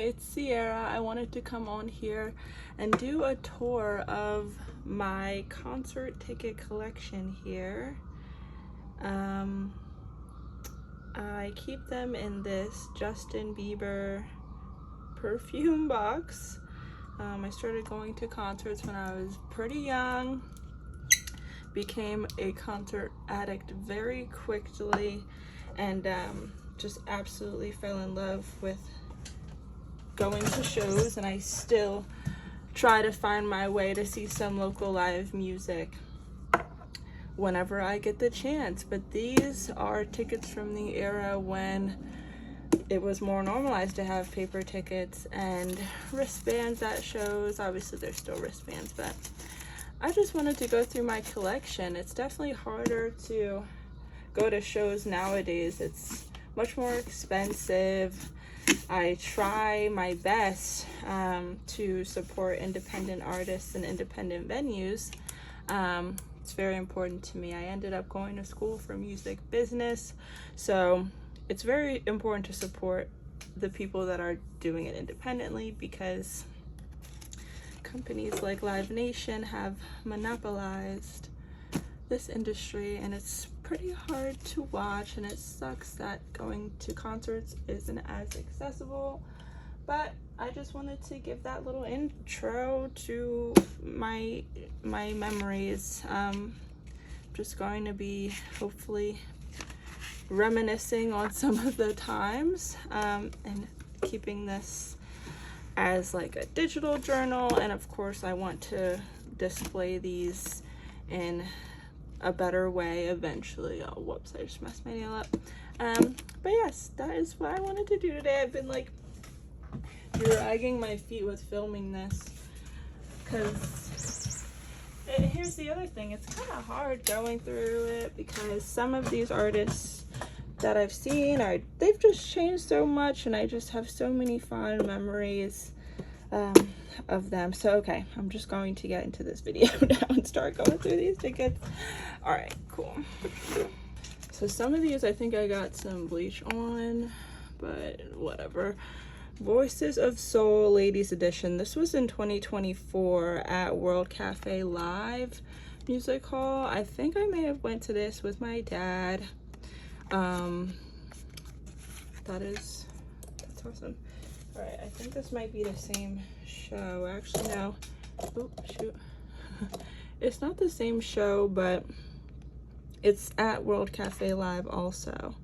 it's Sierra. I wanted to come on here and do a tour of my concert ticket collection here. I keep them in this Justin Bieber perfume box. I started going to concerts when I was pretty young, became a concert addict very quickly, and just absolutely fell in love with going to shows, and I still try to find my way to see some local live music whenever I get the chance. But these are tickets from the era when it was more normalized to have paper tickets and wristbands at shows. Obviously there's still wristbands, but I just wanted to go through my collection. It's definitely harder to go to shows nowadays. It's much more expensive. I try my best to support independent artists and independent venues. It's very important to me. I ended up going to school for music business, so it's very important to support the people that are doing it independently, because companies like Live Nation have monopolized this industry, and it's pretty hard to watch, and it sucks that going to concerts isn't as accessible. But I just wanted to give that little intro to my memories. Just going to be hopefully reminiscing on some of the times, and keeping this as like a digital journal. And of course I want to display these in a better way eventually. Oh, whoops, I just messed my nail up. But yes, that is what I wanted to do today. I've been like dragging my feet with filming this, because here's the other thing, it's kind of hard going through it, because some of these artists that I've seen they've just changed so much, and I just have so many fond memories of them. So okay, I'm just going to get into this video now and start going through these tickets. All right, cool. So some of these I think I got some bleach on, but whatever. Voices of Soul Ladies Edition. This was in 2024 at World Cafe Live Music Hall. I think I may have went to this with my dad. That's awesome. All right, I think this might be the same show. Actually, no. Oh, shoot. It's not the same show, but it's at World Cafe Live also.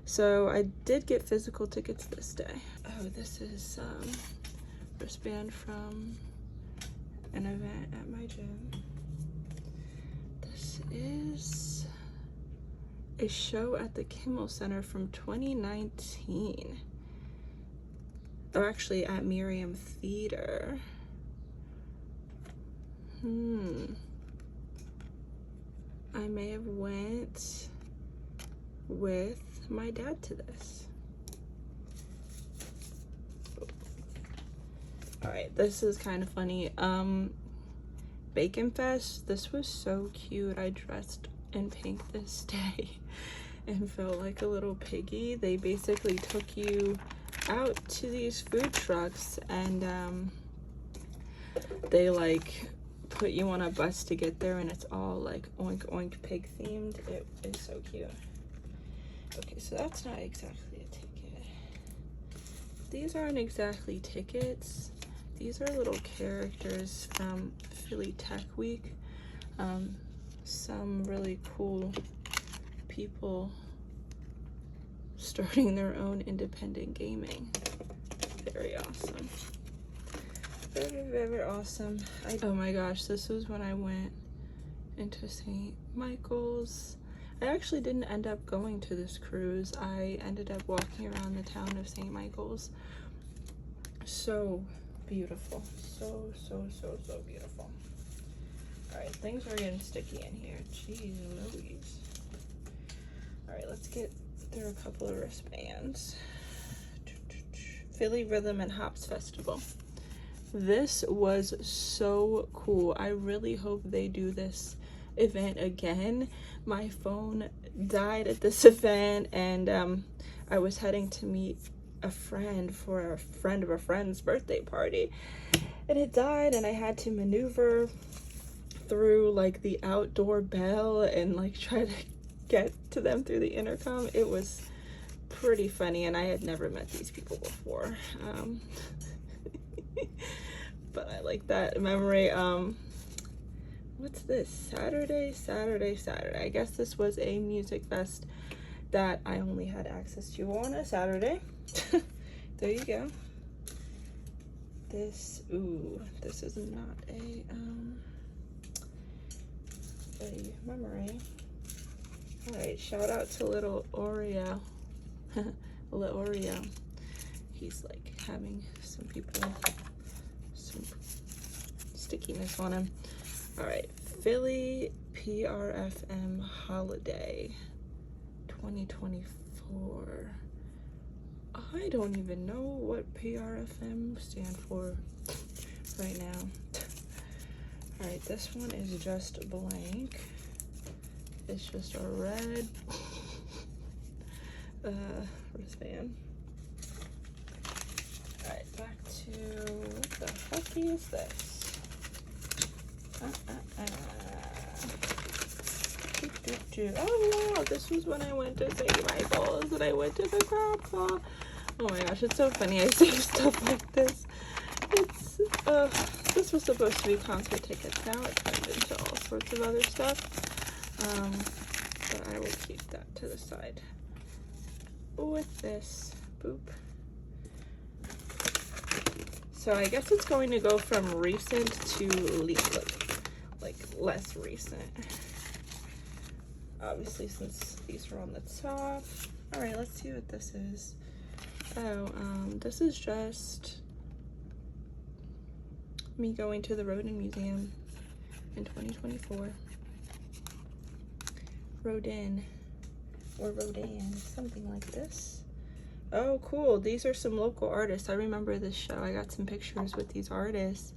So I did get physical tickets this day. Oh, this is wristband from an event at my gym. This is a show at the Kimmel Center from 2019. Or actually at Miriam Theater. I may have went with my dad to this. All right, this is kind of funny. Bacon Fest, this was so cute. I dressed in pink this day and felt like a little piggy. They basically took you out to these food trucks, and they like put you on a bus to get there, and it's all like oink oink pig themed. It is so cute. Okay, so that's not exactly a ticket. These aren't exactly tickets. These are little characters from Philly Tech Week. Some really cool people starting their own independent gaming. Very awesome. Very, very awesome. Oh my gosh, this was when I went into St. Michael's. I actually didn't end up going to this cruise. I ended up walking around the town of St. Michael's. So beautiful. So beautiful. All right, things are getting sticky in here. Jeez Louise. All right, let's get through a couple of wristbands. Philly Rhythm and Hops Festival. This was so cool. I really hope they do this event again. My phone died at this event, and I was heading to meet a friend for a friend of a friend's birthday party, and it died, and I had to maneuver through like the outdoor bell and like try to get to them through the intercom. It was pretty funny, and I had never met these people before. But I like that memory. What's this? Saturday. I guess this was a music fest that I only had access to on a Saturday. There you go. This is not a memory. All right, shout out to little Oreo. Little Oreo. He's like having some stickiness on him. All right, Philly PRFM Holiday 2024. I don't even know what PRFM stand for right now. All right, this one is just blank. It's just a red wristband. All right, back to what the heck is this? Oh wow, this was when I went to St. Michael's and I went to the crab claw. Oh my gosh, it's so funny I save stuff like this. It's this was supposed to be concert tickets. Now it's turned into all sorts of other stuff. But I will keep that to the side. With this, boop. So I guess it's going to go from recent to like less recent. Obviously, since these are on the top. All right, let's see what this is. Oh, this is just me going to the Rodin Museum in 2024. Rodin, or Rodin, something like this. Oh, cool. These are some local artists. I remember this show. I got some pictures with these artists.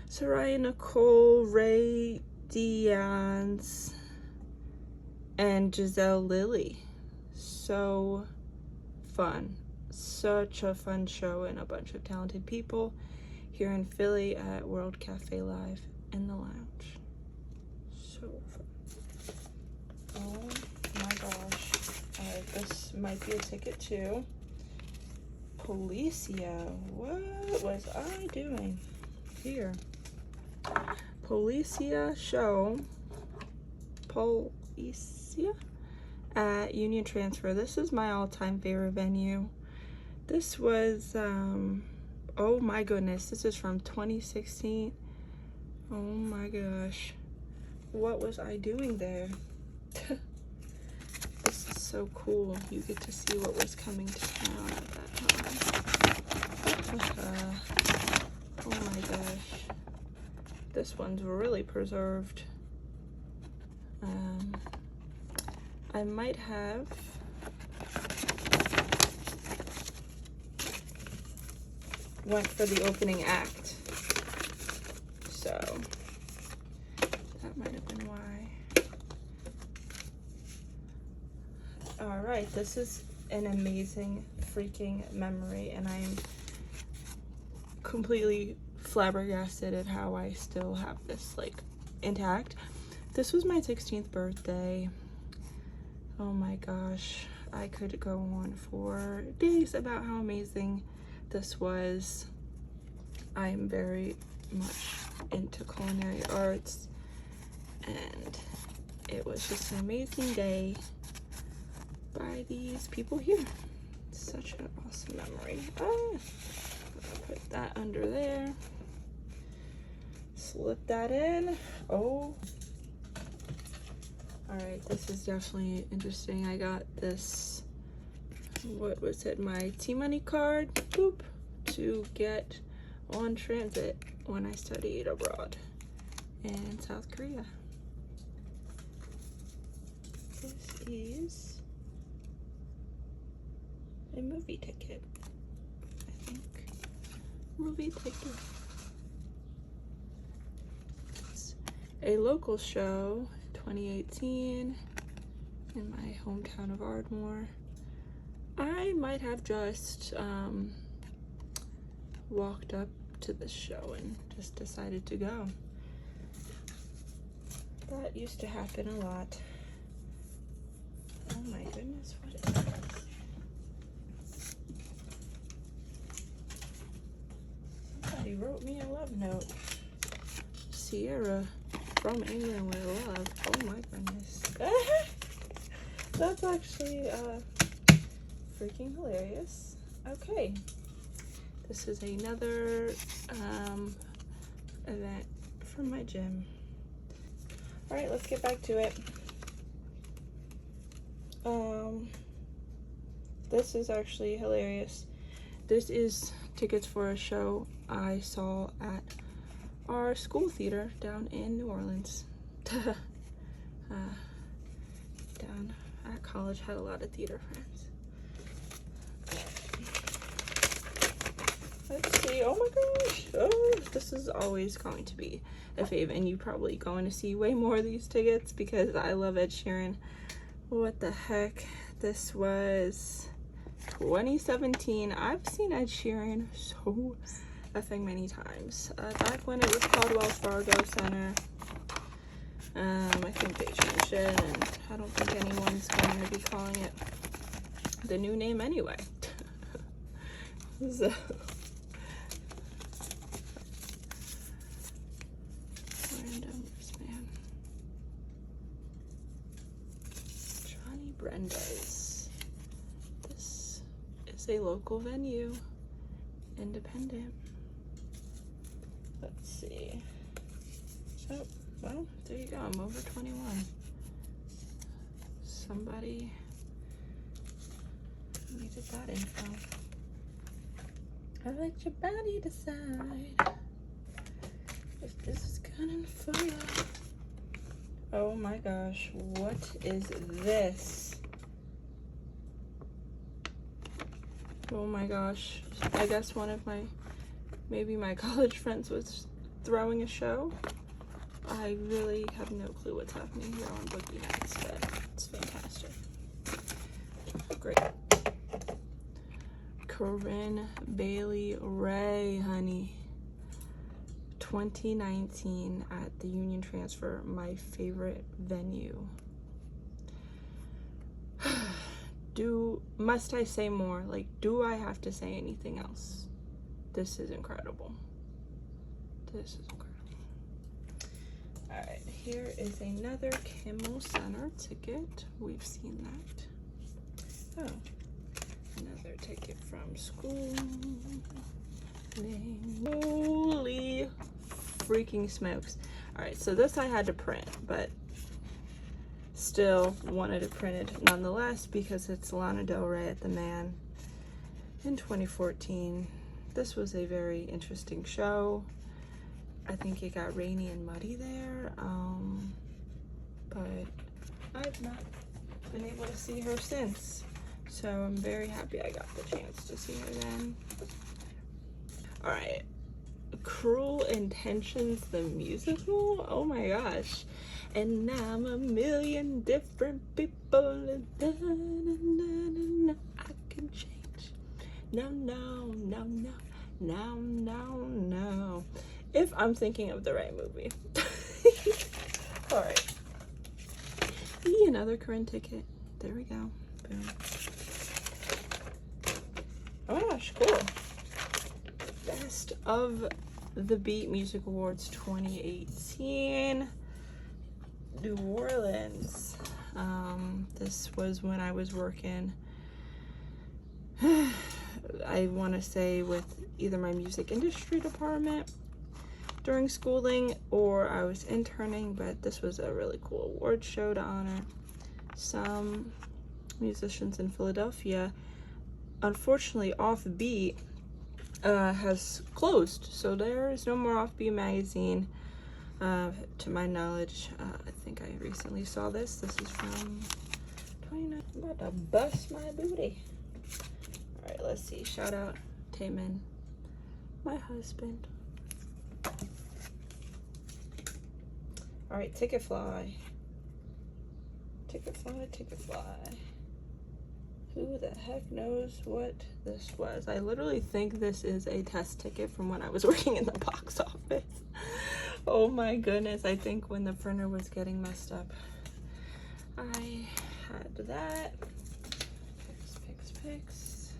Soraya Nicole, Ray Diaz, and Giselle Lilly. So fun. Such a fun show and a bunch of talented people here in Philly at World Cafe Live in the lounge. So fun. Oh my gosh. Alright, this might be a ticket too. Policia. What was I doing here? Policia show. Policia at Union Transfer. This is my all-time favorite venue. This was oh my goodness, this is from 2016. Oh my gosh, what was I doing there? This is so cool. You get to see what was coming to town at that time. Oh my gosh, this one's really preserved. I might have went for the opening act, so that might have been why. All right, this is an amazing freaking memory, and I'm completely flabbergasted at how I still have this like intact. This was my 16th birthday. Oh my gosh, I could go on for days about how amazing this was. I'm very much into culinary arts, and it was just an amazing day by these people here. Such an awesome memory. I'll put that under there. Slip that in. Oh. All right, this is definitely interesting. I got this, what was it, my T-Money card, boop, to get on transit when I studied abroad in South Korea. This is a movie ticket, I think. Movie ticket. It's a local show, 2018, in my hometown of Ardmore. I might have just walked up to the show and just decided to go. That used to happen a lot. Oh my goodness, what is this? Somebody wrote me a love note. Sierra from England with love. Oh my goodness. That's actually freaking hilarious. Okay. This is another event from my gym. Alright, let's get back to it. This is actually hilarious. This is tickets for a show I saw at our school theater down in New Orleans. Down at college, had a lot of theater friends. Let's see. Oh my gosh. Oh, this is always going to be a fave, and you're probably going to see way more of these tickets because I love Ed Sheeran. What the heck? This was 2017. I've seen Ed Sheeran so effing many times. Back when it was called Wells Fargo Center. I think they changed it, and I don't think anyone's going to be calling it the new name anyway. So Brenda's. This is a local venue, independent. Let's see. Oh, well, there you go. I'm over 21. Somebody needed that info. I let your body decide if this is good enough for you. Oh my gosh, what is this? Oh my gosh, I guess one of maybe my college friends was throwing a show. I really have no clue what's happening here on Boogie Nights, but it's fantastic. Great. Corinne Bailey Ray, honey. 2019 at the Union Transfer, my favorite venue. Must I say more? Like, do I have to say anything else? This is incredible. This is incredible. Alright, here is another Kimmel Center ticket. We've seen that. Oh, another ticket from school. Holy freaking smokes. Alright, so this I had to print, but still wanted to print it nonetheless because it's Lana Del Rey at the Man in 2014. This was a very interesting show. I think it got rainy and muddy there, but I've not been able to see her since, so I'm very happy I got the chance to see her then. Alright, Cruel Intentions, the musical? Oh my gosh. And I'm a million different people, I can change. No, no, no, no, no, no, no. If I'm thinking of the right movie. Alright. Another Corinne ticket. There we go. Boom. Oh my gosh, cool. Best of the Beat Music Awards 2018. New Orleans. This was when I was working, I want to say with either my music industry department during schooling or I was interning, but this was a really cool award show to honor some musicians in Philadelphia. Unfortunately, Offbeat has closed, so there is no more Offbeat magazine. To my knowledge, I think I recently saw this. This is from 29. I'm about to bust my booty. Alright, let's see. Shout out Taman, my husband. Alright, Ticketfly. Ticketfly, Ticketfly. Who the heck knows what this was? I literally think this is a test ticket from when I was working in the box office. Oh my goodness, I think when the printer was getting messed up, I had that. Picks.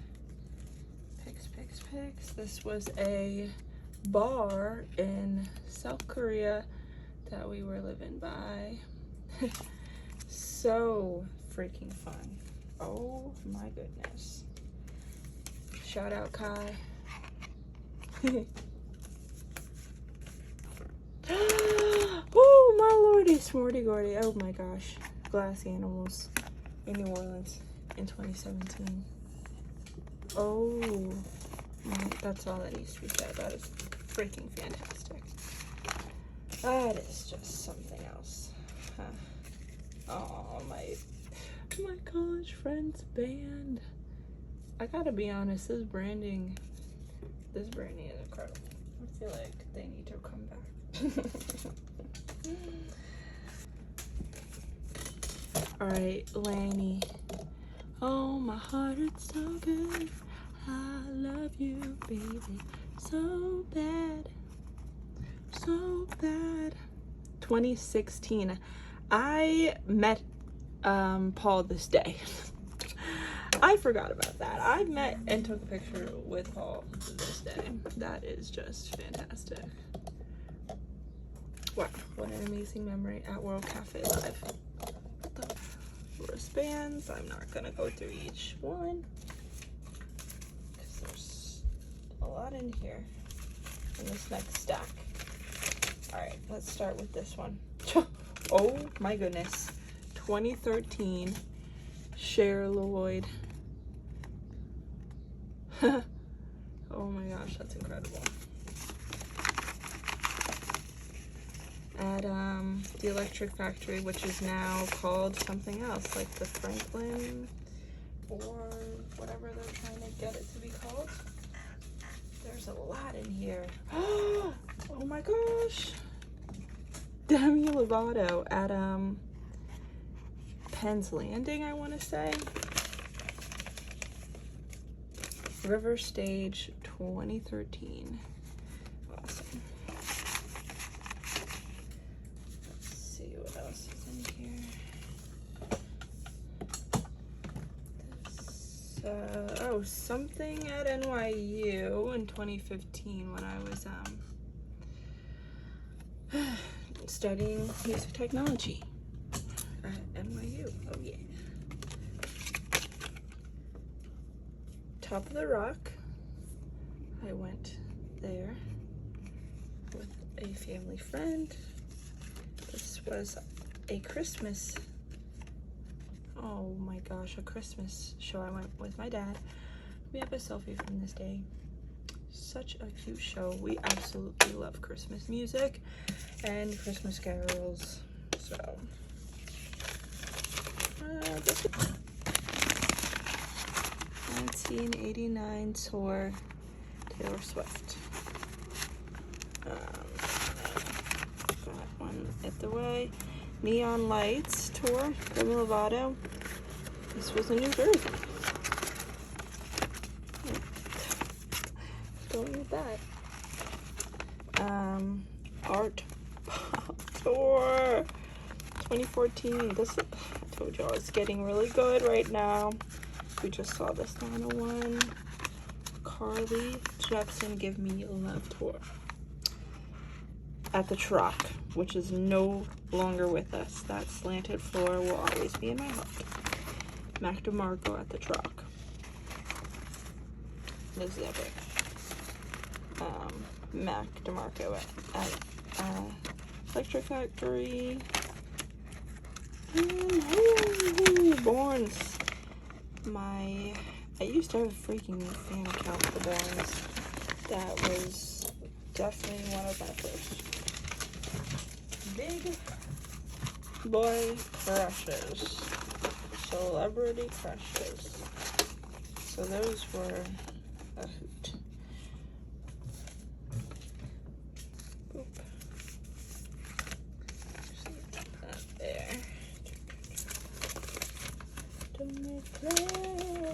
This was a bar in South Korea that we were living by. So freaking fun. Oh my goodness. Shout out Kai. Oh my lordy, Smorty Gordy. Oh my gosh. Glass animals in New Orleans in 2017. Oh, that's all that needs to be said. That is freaking fantastic. That is just something else. Huh. Oh, my college friends band. I gotta be honest, this branding is incredible. I feel like they need to come back. Alright, Lanny. Oh, my heart, it's so good. I love you, baby. So bad. So bad. 2016. I met Paul this day. I forgot about that. I met and took a picture with Paul this day. That is just fantastic. Wow, what an amazing memory at World Cafe Live. The wristbands, I'm not gonna go through each one because there's a lot in here in this next stack. All right, let's start with this one. Oh my goodness, 2013 Cher Lloyd. Oh my gosh, that's incredible. At the Electric Factory, which is now called something else, like the Franklin or whatever they're trying to get it to be called. There's a lot in here. Oh my gosh. Demi Lovato at Penn's Landing, I want to say. River Stage 2013. Awesome. Let's see what else is in here. This, oh, something at NYU in 2015 when I was studying music technology at NYU. Oh yeah. Top of the Rock. I went there with a family friend. This was a Christmas, oh my gosh, a Christmas show. I went with my dad. We have a selfie from this day. Such a cute show. We absolutely love Christmas music and Christmas carols. So, this is 1989 tour, Taylor Swift. Got one at the way. Neon Lights tour, Demi Lovato. This was in New Jersey. Don't need that. Art Pop Tour 2014. This, I told y'all, it's getting really good right now. We just saw this 901. Carly Jepsen Give Me Love tour at the Troc, which is no longer with us. That slanted floor will always be in my heart. Mac DeMarco at the Troc. This is epic. Mac DeMarco at Electric Factory. Borns. I used to have a freaking fan account for Borns. That was definitely one of my first big boy crushes. Celebrity crushes. So those were a hoot. Boop. Just leave that there. To make play.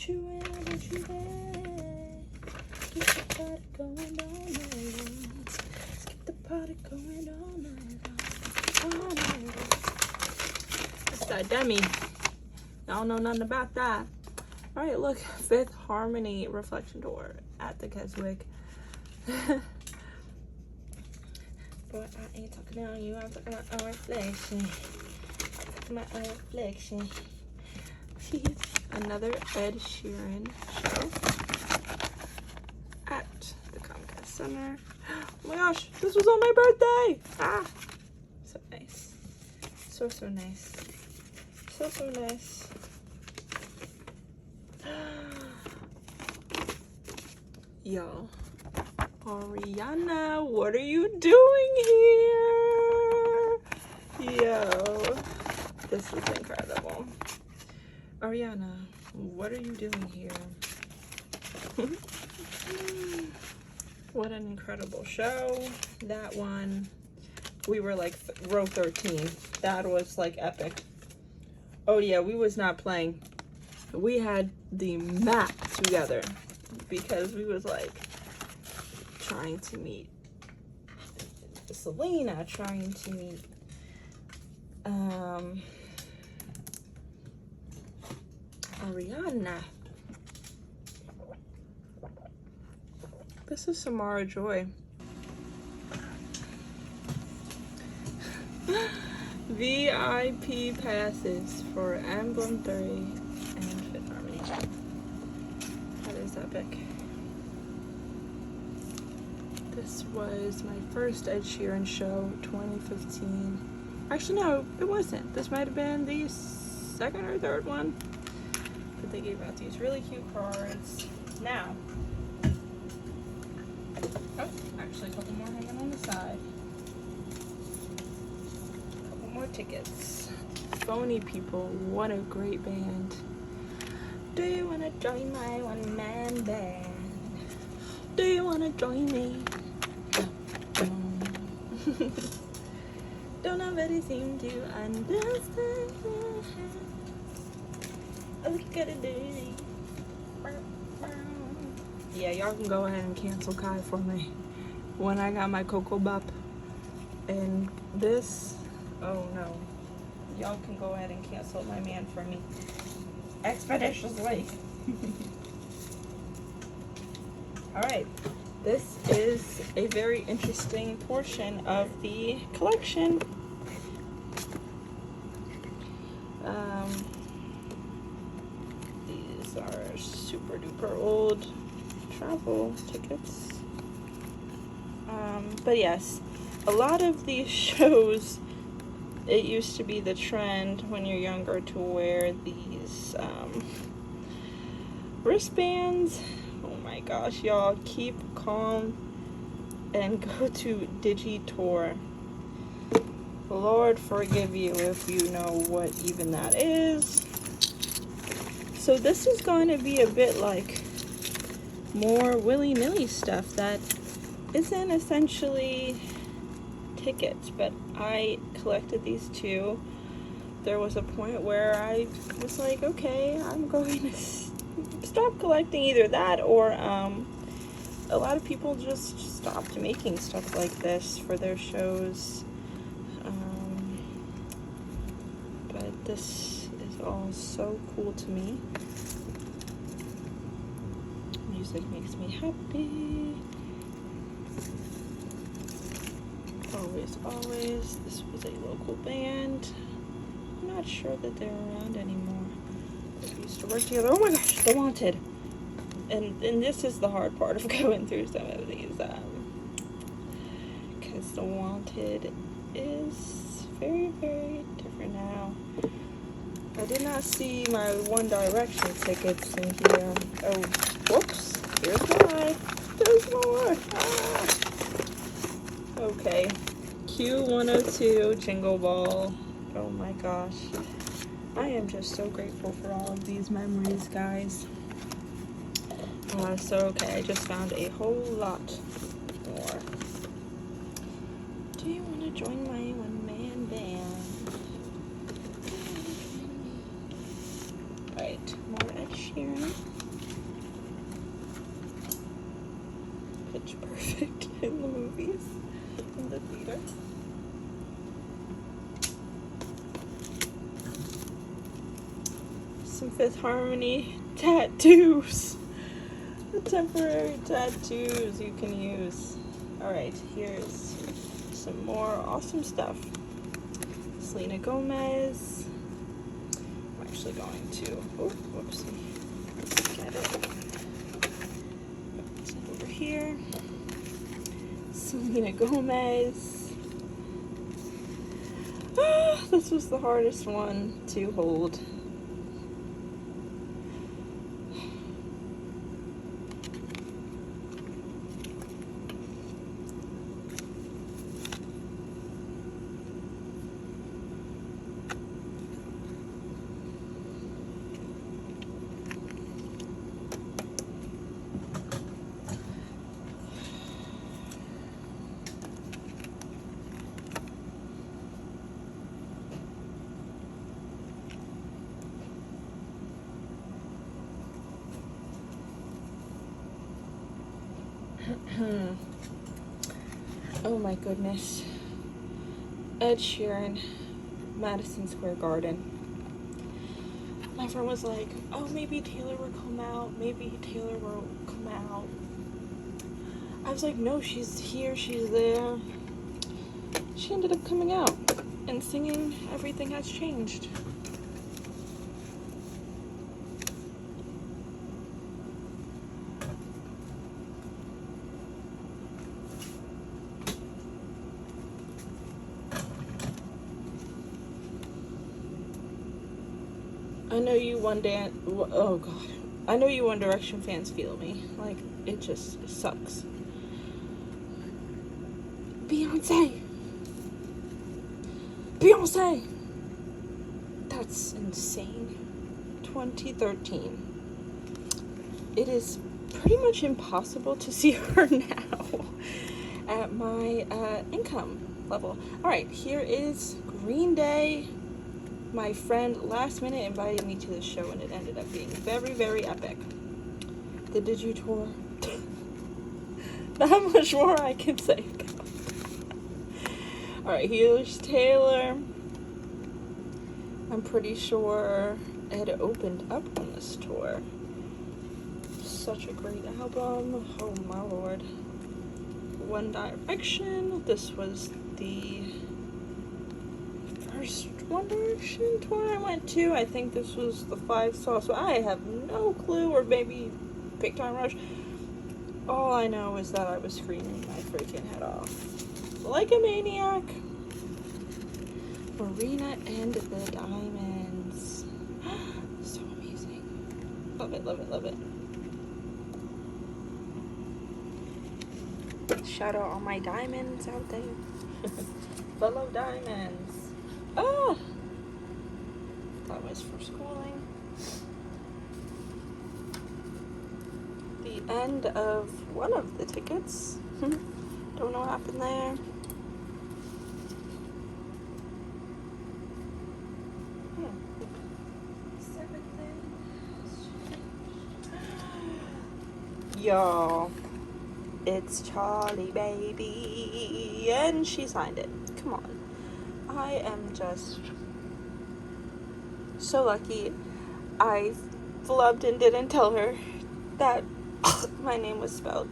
want you and I want you there. Keep the party going all night long. Let's keep the party going all night long. All night long. That's that Demi. Y'all know nothing about that. All right, look, Fifth Harmony Reflection Door at the Keswick. But I ain't talking about you, I'm talking about our reflection. I'm talking about our reflection. Another Ed Sheeran show at the Comcast Center. Oh my gosh, this was on my birthday! Ah! So nice. So nice. So nice. Yo, Ariana, what are you doing here? Yo, this is incredible. Ariana, what are you doing here? What an incredible show. That one, we were like row 13. That was like epic. Oh yeah, we was not playing. We had the map together because we was like trying to meet Selena, trying to meet Ariana. This is Samara Joy. VIP passes for Emblem 3 and Fifth Harmony. That is epic. This was my first Ed Sheeran show, 2015. Actually, no, it wasn't. This might have been the second or third one. But they gave out these really cute cards. Now, oh, actually a couple more hanging on the side. A couple more tickets. Phony People, what a great band. Do you want to join my one-man band? Do you want to join me? Don't nobody seem to understand. Yeah, y'all can go ahead and cancel Kai for me when I got my Cocoa Bop. And this, oh no, y'all can go ahead and cancel my man for me expeditiously. All right, this is a very interesting portion of the collection. These are super duper old travel tickets. But yes, a lot of these shows, it used to be the trend when you're younger to wear these wristbands. Oh my gosh, y'all, keep calm and go to Digitour. Lord forgive you if you know what even that is. So this is going to be a bit like more willy-nilly stuff that isn't essentially tickets, but I collected these too. There was a point where I was like, okay, I'm going to stop collecting either that or a lot of people just stopped making stuff like this for their shows. But this is all so cool to me. Music makes me happy. Always. This was a local band. I'm not sure that they're around anymore. We used to work together. Oh my gosh, The Wanted. And this is the hard part of going through some of these, because The Wanted is very, very different now. I did not see my One Direction tickets in here. Oh, whoops. Here's why. There's more. Ah. Okay. Q102 Jingle Ball. Oh my gosh. I am just so grateful for all of these memories, guys. So, okay, I just found a whole lot more. Do you want to join my one-man band? Alright, more Ed Sheeran. pitch perfect in the movies, in the theater. Some Fifth Harmony tattoos. The temporary tattoos you can use. Alright, here's some more awesome stuff. Selena Gomez. I'm actually going to, whoopsie. Let's get it. It's over here. Selena Gomez. This was the hardest one to hold. Oh my goodness. Ed Sheeran, Madison Square Garden. My friend was like, oh, maybe Taylor will come out. Maybe Taylor will come out. I was like, no, she's here, she's there. She ended up coming out and singing Everything Has Changed. I know you One Direction fans feel me. Like, it just sucks. Beyoncé! That's insane. 2013. It is pretty much impossible to see her now at my income level. Alright, here is Green Day. My friend last minute invited me to the show and it ended up being very, very epic. The Digi Tour. Not much more I can say about it. Alright, here's Taylor. I'm pretty sure it opened up on this tour. Such a great album. Oh my lord. One Direction. This was the first One Direction tour I went to. I think this was the 5-star, so I have no clue, or maybe Big Time Rush. All I know is that I was screaming my freaking head off like a maniac. Marina and the Diamonds. So amazing. Love it, love it, love it. Shout out all my diamonds out there. Fellow diamonds. Ah! That was for schooling. The end of one of the tickets. Don't know what happened there. Y'all, it's Charli, baby, and she signed it. Come on. I am just so lucky. I flubbed and didn't tell her that my name was spelled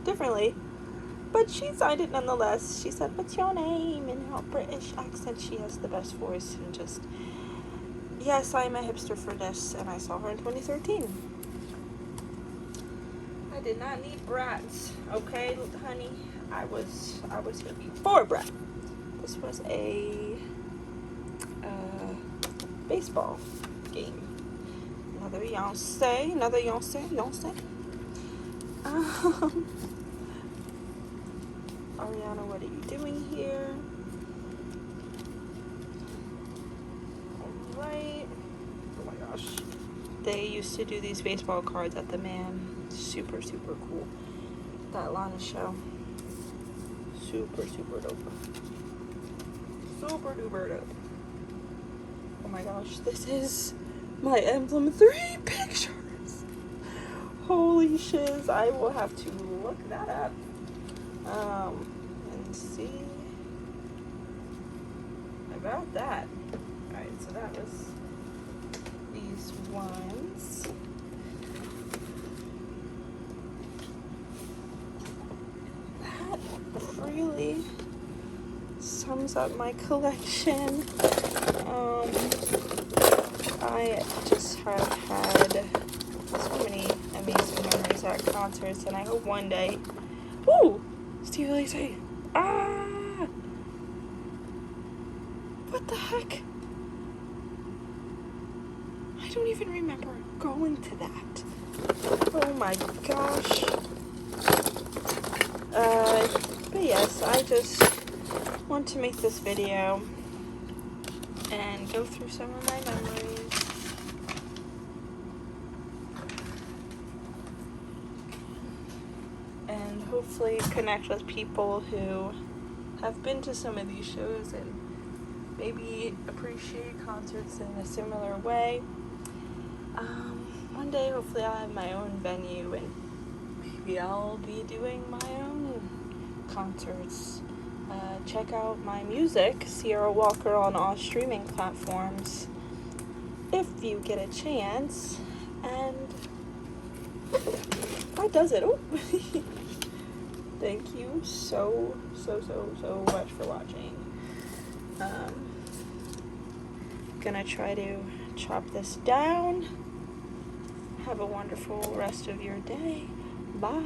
differently, but she signed it nonetheless. She said, what's your name? In her British accent. She has the best voice, and just, yes, I'm a hipster for this, and I saw her in 2013. I did not need brats, okay, honey. I was here before brat. This was a baseball game. Another Beyoncé. Ariana, what are you doing here? Alright. Oh my gosh. They used to do these baseball cards at the Man. Super, super cool. That Lana show. Super, super dope. Super duper dope. Oh my gosh, this is my Emblem 3 pictures. Holy leashes. I will have to look that up and see about that. Alright, so that was these ones. That really sums up my collection. I just have had so many amazing memories at concerts, and I hope one day. Woo! Stevie Lacey! Ah! What the heck? I don't even remember going to that. Oh my gosh. But yes, I just want to make this video and go through some of my memories. And hopefully connect with people who have been to some of these shows and maybe appreciate concerts in a similar way. One day, hopefully, I'll have my own venue and maybe I'll be doing my own concerts. Check out my music, Sierra Walker, on all streaming platforms if you get a chance. And that does it. Oh. Thank you so much for watching. Gonna try to chop this down. Have a wonderful rest of your day. Bye.